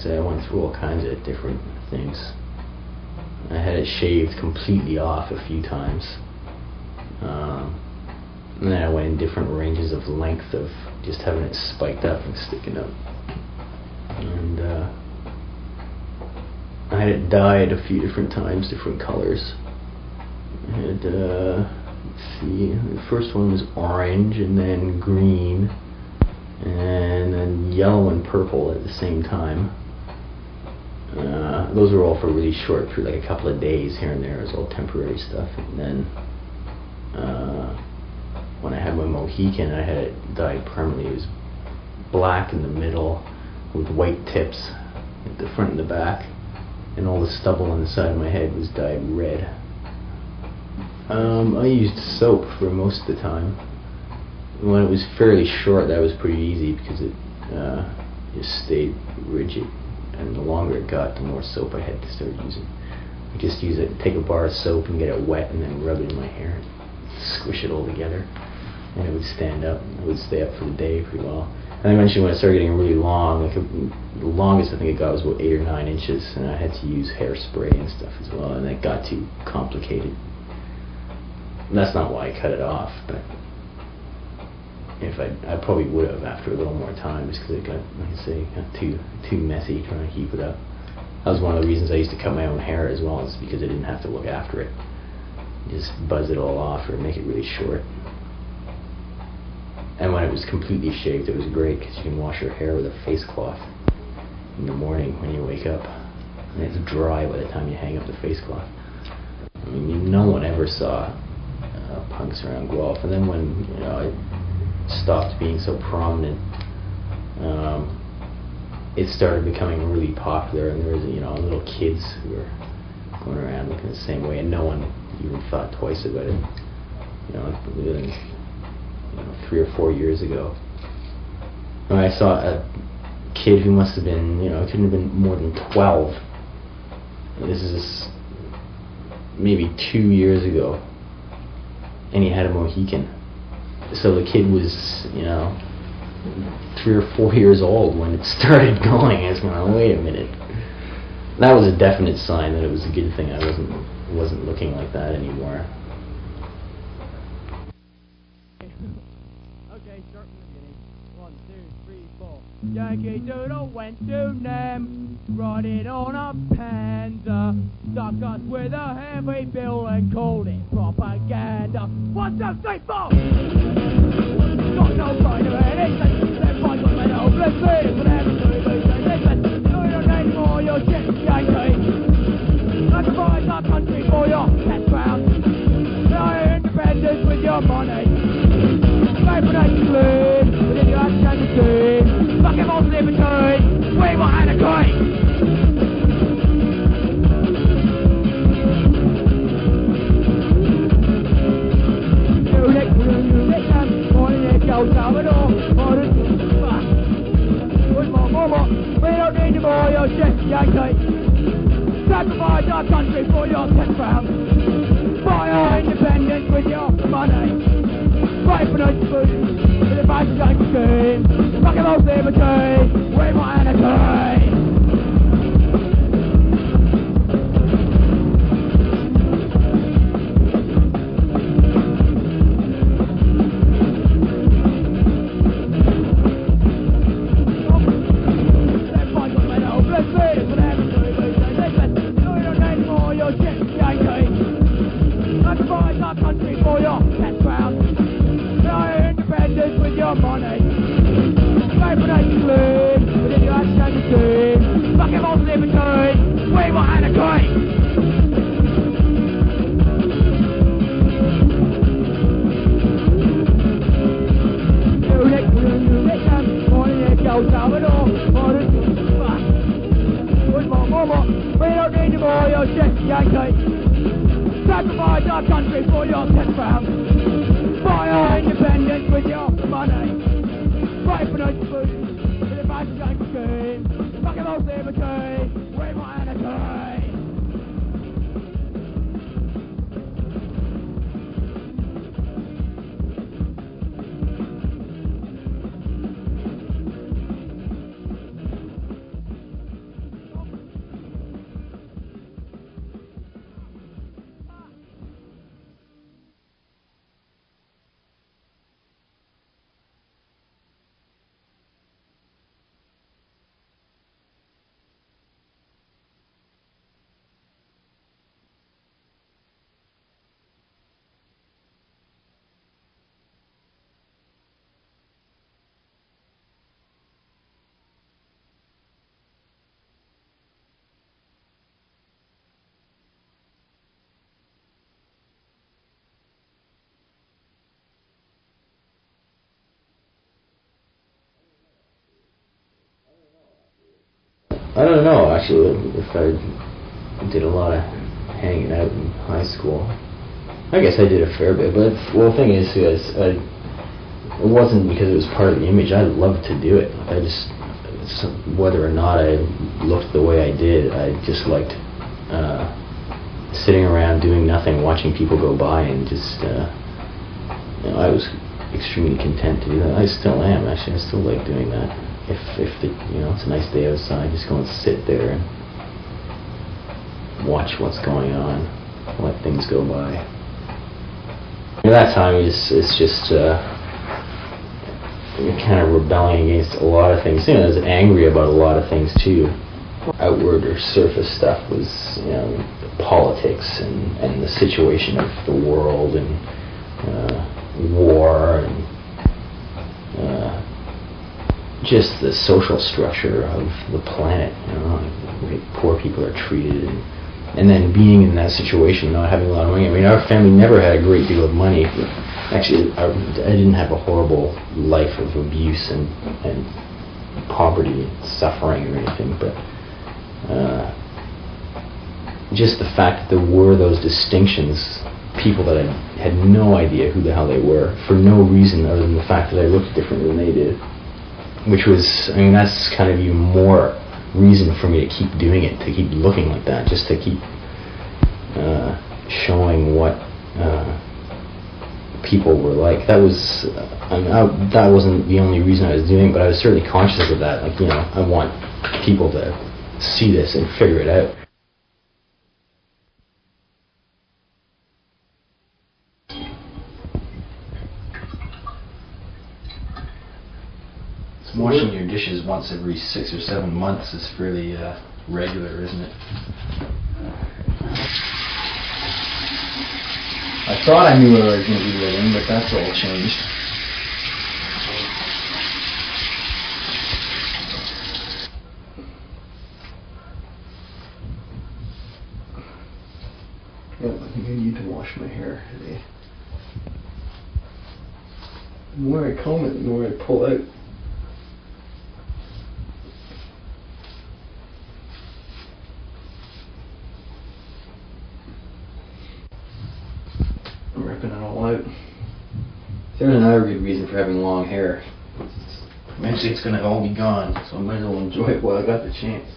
say, I went through all kinds of different things. I had it shaved completely off a few times. And then I went in different ranges of length of just having it spiked up and sticking up. And I had it dyed a few different times, different colors. I had, let's see, the first one was orange, and then green, and then yellow and purple at the same time. Those were all for really short, for like a couple of days here and there. It was all temporary stuff. And then when I had my Mohican, I had it dyed permanently. It was black in the middle with white tips at the front and the back, and all the stubble on the side of my head was dyed red. I used soap for most of the time. When it was fairly short, that was pretty easy because it just stayed rigid. And the longer it got, the more soap I had to start using. I just use it, take a bar of soap and get it wet, and then rub it in my hair, and squish it all together, and it would stand up. It would stay up for the day pretty well. And eventually, when it started getting really long, like the longest I think it got was about 8 or 9 inches, and I had to use hairspray and stuff as well, and it got too complicated. And that's not why I cut it off, but if I probably would have after a little more time, just because it got, like I say, got too messy trying to keep it up. That was one of the reasons I used to cut my own hair as well, is because I didn't have to look after it. Just buzz it all off or make it really short. And when it was completely shaved, it was great because you can wash your hair with a face cloth in the morning when you wake up, and it's dry by the time you hang up the face cloth. I mean, no one ever saw punks around Guelph. And then when it stopped being so prominent, it started becoming really popular, and there was little kids who were going around looking the same way, and no one even thought twice about it. 3 or 4 years ago, when I saw a kid who must have been, couldn't have been more than 12. This is maybe 2 years ago, and he had a Mohican. So the kid was, 3 or 4 years old when it started going. I was going, wait a minute. That was a definite sign that it was a good thing I wasn't looking like that anymore. Okay, start from the beginning. 1, 2, 3, 4. Yankee Doodle went to Nam, riding on a Panzer, stuck us with a heavy bill and called it propaganda. 1, 2, 3, 4. Got no pride of anything. Let's fight on the old let's see it for everything. Listen, you don't need more your shit, Yankee. Sacrifice our country for your tax ground. Our independence with your money. Pay for that sleep, within your action to see. Fucking most liberty, we want anarchy. We don't need more your shit, Yankee. Sacrifice our country for your 10 pounds. Buy our independence with your money. Fight for no food, with a fascist Yankee scheme. Fucking most liberty, we want anarchy. Sacrifice our country for your 10 pounds. Buy our independence with your money. Fight for no food, with a fascist Yankee scheme. Fucking most liberty, we want anarchy. I don't know, actually, if I did a lot of hanging out in high school. I guess I did a fair bit, but well, the thing is, it wasn't because it was part of the image. I loved to do it. I just, whether or not I looked the way I did, I just liked sitting around doing nothing, watching people go by, and just, I was extremely content to do that. I still am, actually. I still like doing that. If it's a nice day outside, just go and sit there and watch what's going on, let things go by. At that time, it's just kind of rebelling against a lot of things. I was angry about a lot of things too. Outward or surface stuff was, politics and the situation of the world and war and just the social structure of the planet. The way poor people are treated, and then being in that situation, not having a lot of money. I mean, our family never had a great deal of money. Actually, I didn't have a horrible life of abuse and poverty, and suffering, or anything, but just the fact that there were those distinctions, people that I had no idea who the hell they were, for no reason other than the fact that I looked different than they did, which was, that's kind of even more reason for me to keep doing it, to keep looking like that, just to keep showing what people were like. That was, that wasn't the only reason I was doing it, but I was certainly conscious of that. Like, I want people to see this and figure it out. Washing your dishes once every 6 or 7 months is fairly regular, isn't it? I thought I knew where I was going to be living, but that's all changed. Yeah, I think I need to wash my hair today. The more I comb it, the more I pull out. I'm ripping it all out. There's another good reason for having long hair. Eventually it's going to all be gone, so I might as well enjoy it while I got the chance.